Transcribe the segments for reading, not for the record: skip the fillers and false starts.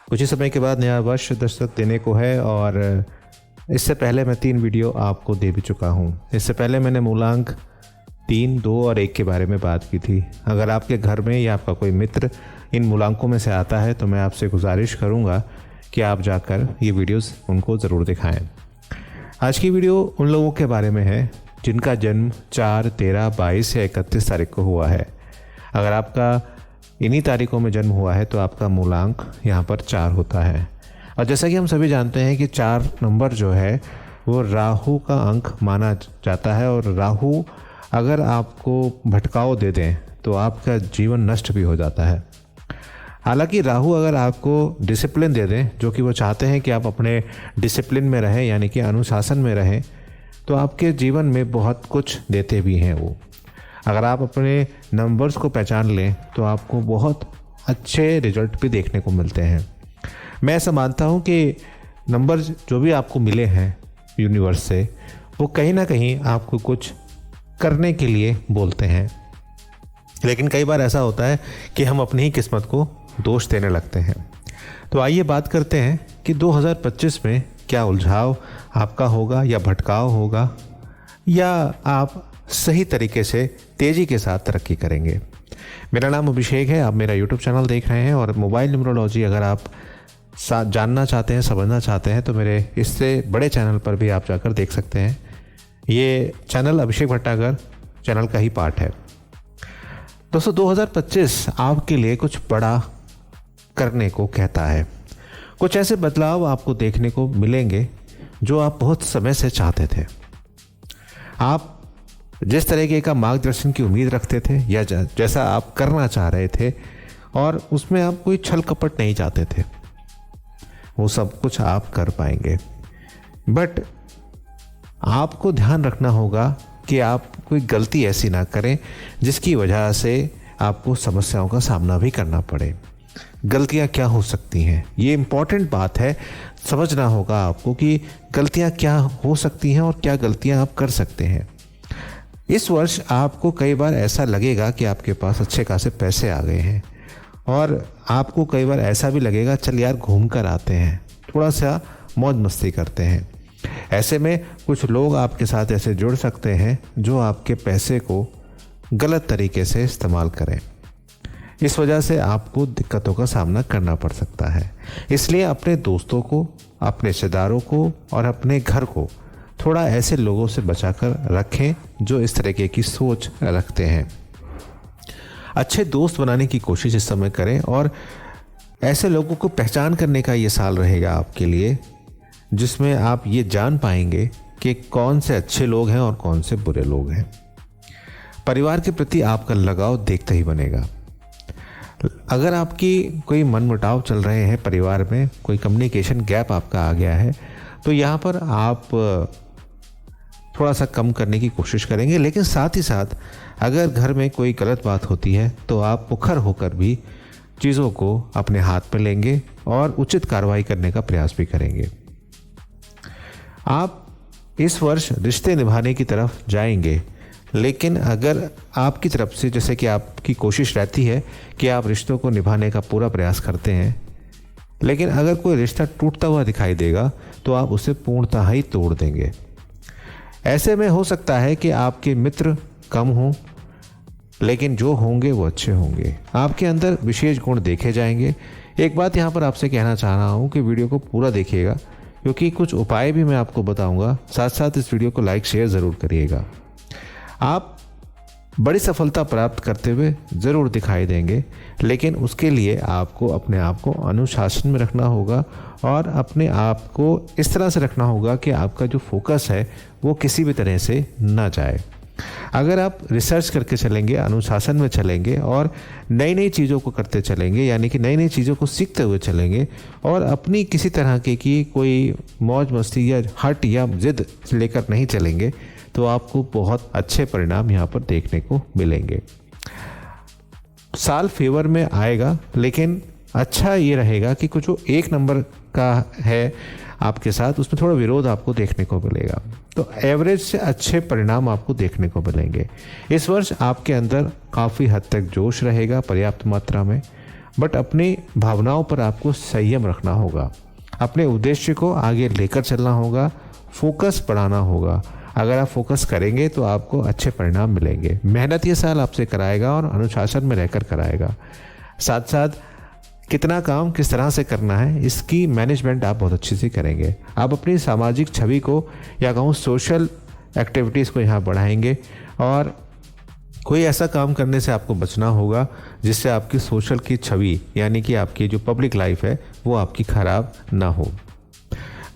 कुछ ही समय के बाद नया वर्ष दस्तक देने को है और इससे पहले मैं 3 वीडियो आपको दे भी चुका हूँ। इससे पहले मैंने मूलांक 3, 2 और 1 के बारे में बात की थी। अगर आपके घर में या आपका कोई मित्र इन मूलांकों में से आता है तो मैं आपसे गुजारिश करूँगा कि आप जाकर ये वीडियोस उनको ज़रूर दिखाएं। आज की वीडियो उन लोगों के बारे में है जिनका जन्म 4, 13, 22 या 31 तारीख को हुआ है। अगर आपका इन्हीं तारीखों में जन्म हुआ है तो आपका मूलांक यहाँ पर 4 होता है। और जैसा कि हम सभी जानते हैं कि 4 नंबर जो है वो राहु का अंक माना जाता है, और राहु अगर आपको भटकाव दे दें तो आपका जीवन नष्ट भी हो जाता है। हालांकि राहु अगर आपको डिसिप्लिन दे दें, जो कि वो चाहते हैं कि आप अपने डिसिप्लिन में रहें यानी कि अनुशासन में रहें, तो आपके जीवन में बहुत कुछ देते भी हैं वो। अगर आप अपने नंबर्स को पहचान लें तो आपको बहुत अच्छे रिजल्ट भी देखने को मिलते हैं। मैं ऐसा मानता हूँ कि नंबर जो भी आपको मिले हैं यूनिवर्स से, वो कहीं ना कहीं आपको कुछ करने के लिए बोलते हैं। लेकिन कई बार ऐसा होता है कि हम अपनी ही किस्मत को दोष देने लगते हैं। तो आइए बात करते हैं कि 2025 में क्या उलझाव आपका होगा या भटकाव होगा, या आप सही तरीके से तेज़ी के साथ तरक्की करेंगे। मेरा नाम अभिषेक है, आप मेरा यूट्यूब चैनल देख रहे हैं, और मोबाइल न्यूमरोलॉजी अगर आप जानना चाहते हैं, समझना चाहते हैं, तो मेरे इससे बड़े चैनल पर भी आप जाकर देख सकते हैं। ये चैनल अभिषेक भट्टागर चैनल का ही पार्ट है। दोस्तों, 2025 आपके लिए कुछ बड़ा करने को कहता है। कुछ ऐसे बदलाव आपको देखने को मिलेंगे जो आप बहुत समय से चाहते थे। आप जिस तरीके का मार्गदर्शन की उम्मीद रखते थे या जैसा आप करना चाह रहे थे, और उसमें आप कोई छल कपट नहीं चाहते थे, वो सब कुछ आप कर पाएंगे। बट आपको ध्यान रखना होगा कि आप कोई गलती ऐसी ना करें जिसकी वजह से आपको समस्याओं का सामना भी करना पड़े। गलतियां क्या हो सकती हैं, ये इम्पॉर्टेंट बात है। समझना होगा आपको कि गलतियां क्या हो सकती हैं और क्या गलतियां आप कर सकते हैं। इस वर्ष आपको कई बार ऐसा लगेगा कि आपके पास अच्छे खासे पैसे आ गए हैं, और आपको कई बार ऐसा भी लगेगा चल यार घूम कर आते हैं, थोड़ा सा मौज मस्ती करते हैं। ऐसे में कुछ लोग आपके साथ ऐसे जुड़ सकते हैं जो आपके पैसे को गलत तरीके से इस्तेमाल करें। इस वजह से आपको दिक्कतों का सामना करना पड़ सकता है। इसलिए अपने दोस्तों को, अपने रिश्तेदारों को और अपने घर को थोड़ा ऐसे लोगों से बचाकर रखें जो इस तरीके की सोच रखते हैं। अच्छे दोस्त बनाने की कोशिश इस समय करें, और ऐसे लोगों को पहचान करने का ये साल रहेगा आपके लिए, जिसमें आप ये जान पाएंगे कि कौन से अच्छे लोग हैं और कौन से बुरे लोग हैं। परिवार के प्रति आपका लगाव देखते ही बनेगा। अगर आपकी कोई मनमुटाव चल रहे हैं परिवार में, कोई कम्युनिकेशन गैप आपका आ गया है, तो यहाँ पर आप थोड़ा सा कम करने की कोशिश करेंगे। लेकिन साथ ही साथ अगर घर में कोई गलत बात होती है तो आप मुखर होकर भी चीज़ों को अपने हाथ में लेंगे और उचित कार्रवाई करने का प्रयास भी करेंगे। आप इस वर्ष रिश्ते निभाने की तरफ जाएंगे, लेकिन अगर आपकी तरफ से, जैसे कि आपकी कोशिश रहती है कि आप रिश्तों को निभाने का पूरा प्रयास करते हैं, लेकिन अगर कोई रिश्ता टूटता हुआ दिखाई देगा तो आप उसे पूर्णतः ही तोड़ देंगे। ऐसे में हो सकता है कि आपके मित्र कम हों, लेकिन जो होंगे वो अच्छे होंगे। आपके अंदर विशेष गुण देखे जाएंगे। एक बात यहाँ पर आपसे कहना चाह रहा हूँ कि वीडियो को पूरा देखिएगा, क्योंकि कुछ उपाय भी मैं आपको बताऊँगा। साथ साथ इस वीडियो को लाइक शेयर ज़रूर करिएगा। आप बड़ी सफलता प्राप्त करते हुए ज़रूर दिखाई देंगे, लेकिन उसके लिए आपको अपने आप को अनुशासन में रखना होगा, और अपने आप को इस तरह से रखना होगा कि आपका जो फोकस है वो किसी भी तरह से ना जाए। अगर आप रिसर्च करके चलेंगे, अनुशासन में चलेंगे और नई नई चीज़ों को करते चलेंगे, यानी कि नई नई चीज़ों को सीखते हुए चलेंगे, और अपनी किसी तरह की कोई मौज मस्ती या हट या जिद लेकर नहीं चलेंगे, तो आपको बहुत अच्छे परिणाम यहाँ पर देखने को मिलेंगे। साल फेवर में आएगा, लेकिन अच्छा ये रहेगा कि कुछ जो 1 नंबर का है आपके साथ, उसमें थोड़ा विरोध आपको देखने को मिलेगा। तो एवरेज से अच्छे परिणाम आपको देखने को मिलेंगे। इस वर्ष आपके अंदर काफ़ी हद तक जोश रहेगा पर्याप्त मात्रा में। बट अपनी भावनाओं पर आपको संयम रखना होगा, अपने उद्देश्य को आगे लेकर चलना होगा, फोकस बढ़ाना होगा। अगर आप फोकस करेंगे तो आपको अच्छे परिणाम मिलेंगे। मेहनत ये साल आपसे कराएगा और अनुशासन में रहकर कराएगा। साथ साथ कितना काम किस तरह से करना है इसकी मैनेजमेंट आप बहुत अच्छे से करेंगे। आप अपनी सामाजिक छवि को या कहूँ सोशल एक्टिविटीज़ को यहाँ बढ़ाएंगे और कोई ऐसा काम करने से आपको बचना होगा जिससे आपकी सोशल की छवि यानी कि आपकी जो पब्लिक लाइफ है वो आपकी खराब ना हो।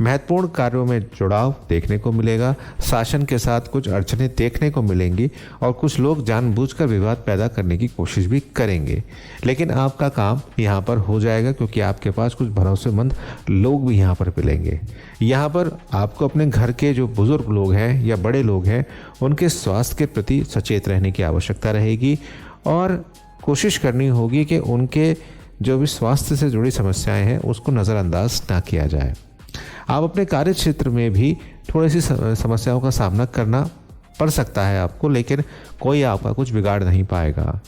महत्वपूर्ण कार्यों में जुड़ाव देखने को मिलेगा। शासन के साथ कुछ अड़चनें देखने को मिलेंगी और कुछ लोग जानबूझकर विवाद पैदा करने की कोशिश भी करेंगे, लेकिन आपका काम यहाँ पर हो जाएगा क्योंकि आपके पास कुछ भरोसेमंद लोग भी यहाँ पर मिलेंगे। यहाँ पर आपको अपने घर के जो बुजुर्ग लोग हैं या बड़े लोग हैं उनके स्वास्थ्य के प्रति सचेत रहने की आवश्यकता रहेगी और कोशिश करनी होगी कि उनके जो भी स्वास्थ्य से जुड़ी समस्याएं हैं उसको नज़रअंदाज ना किया जाए। आप अपने कार्य क्षेत्र में भी थोड़ी सी समस्याओं का सामना करना पड़ सकता है आपको, लेकिन कोई आपका कुछ बिगाड़ नहीं पाएगा।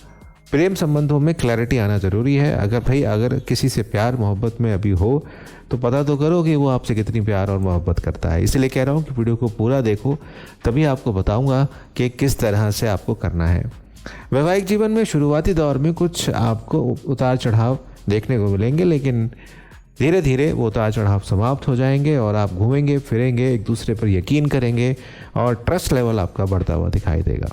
प्रेम संबंधों में क्लैरिटी आना ज़रूरी है। अगर किसी से प्यार मोहब्बत में अभी हो तो पता तो करो कि वो आपसे कितनी प्यार और मोहब्बत करता है। इसलिए कह रहा हूँ कि वीडियो को पूरा देखो, तभी आपको बताऊँगा कि किस तरह से आपको करना है। वैवाहिक जीवन में शुरुआती दौर में कुछ आपको उतार चढ़ाव देखने को मिलेंगे, लेकिन धीरे धीरे वो उतार चढ़ाव समाप्त हो जाएंगे और आप घूमेंगे फिरेंगे, एक दूसरे पर यकीन करेंगे और ट्रस्ट लेवल आपका बढ़ता हुआ दिखाई देगा।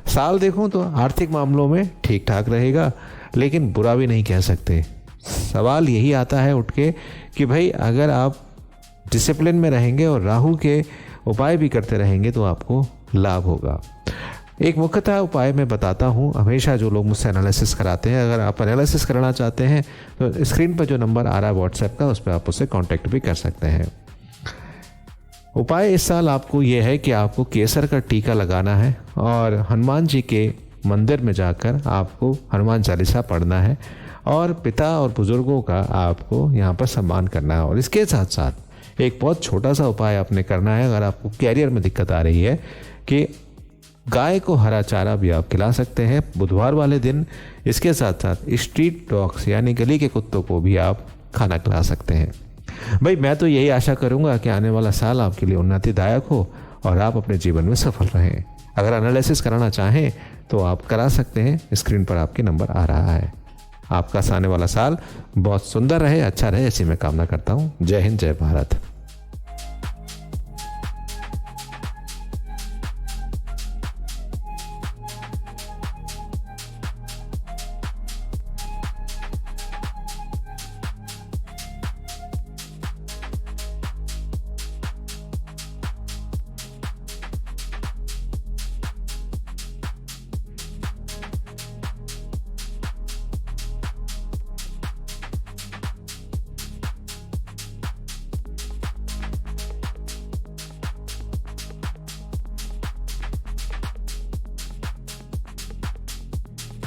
साल देखूं तो आर्थिक मामलों में ठीक ठाक रहेगा, लेकिन बुरा भी नहीं कह सकते। सवाल यही आता है उठ के कि भाई अगर आप डिसिप्लिन में रहेंगे और राहु के उपाय भी करते रहेंगे तो आपको लाभ होगा। एक मुख्यतः उपाय मैं बताता हूँ हमेशा जो लोग मुझसे एनालिसिस कराते हैं। अगर आप एनालिसिस कराना चाहते हैं तो स्क्रीन पर जो नंबर आ रहा है व्हाट्सएप का, उस पर आप उससे कांटेक्ट भी कर सकते हैं। उपाय इस साल आपको ये है कि आपको केसर का टीका लगाना है और हनुमान जी के मंदिर में जाकर आपको हनुमान चालीसा पढ़ना है और पिता और बुजुर्गों का आपको यहाँ पर सम्मान करना है। और इसके साथ साथ एक बहुत छोटा सा उपाय आपने करना है। अगर आपको कैरियर में दिक्कत आ रही है कि गाय को हरा चारा भी आप खिला सकते हैं बुधवार वाले दिन। इसके साथ साथ स्ट्रीट डॉग्स यानी गली के कुत्तों को भी आप खाना खिला सकते हैं। भाई मैं तो यही आशा करूंगा कि आने वाला साल आपके लिए उन्नतिदायक हो और आप अपने जीवन में सफल रहें। अगर एनालिसिस कराना चाहें तो आप करा सकते हैं, स्क्रीन पर आपके नंबर आ रहा है। आपका आने वाला साल बहुत सुंदर रहे, अच्छा रहे, ऐसी मैं कामना करता हूँ। जय हिंद, जय भारत।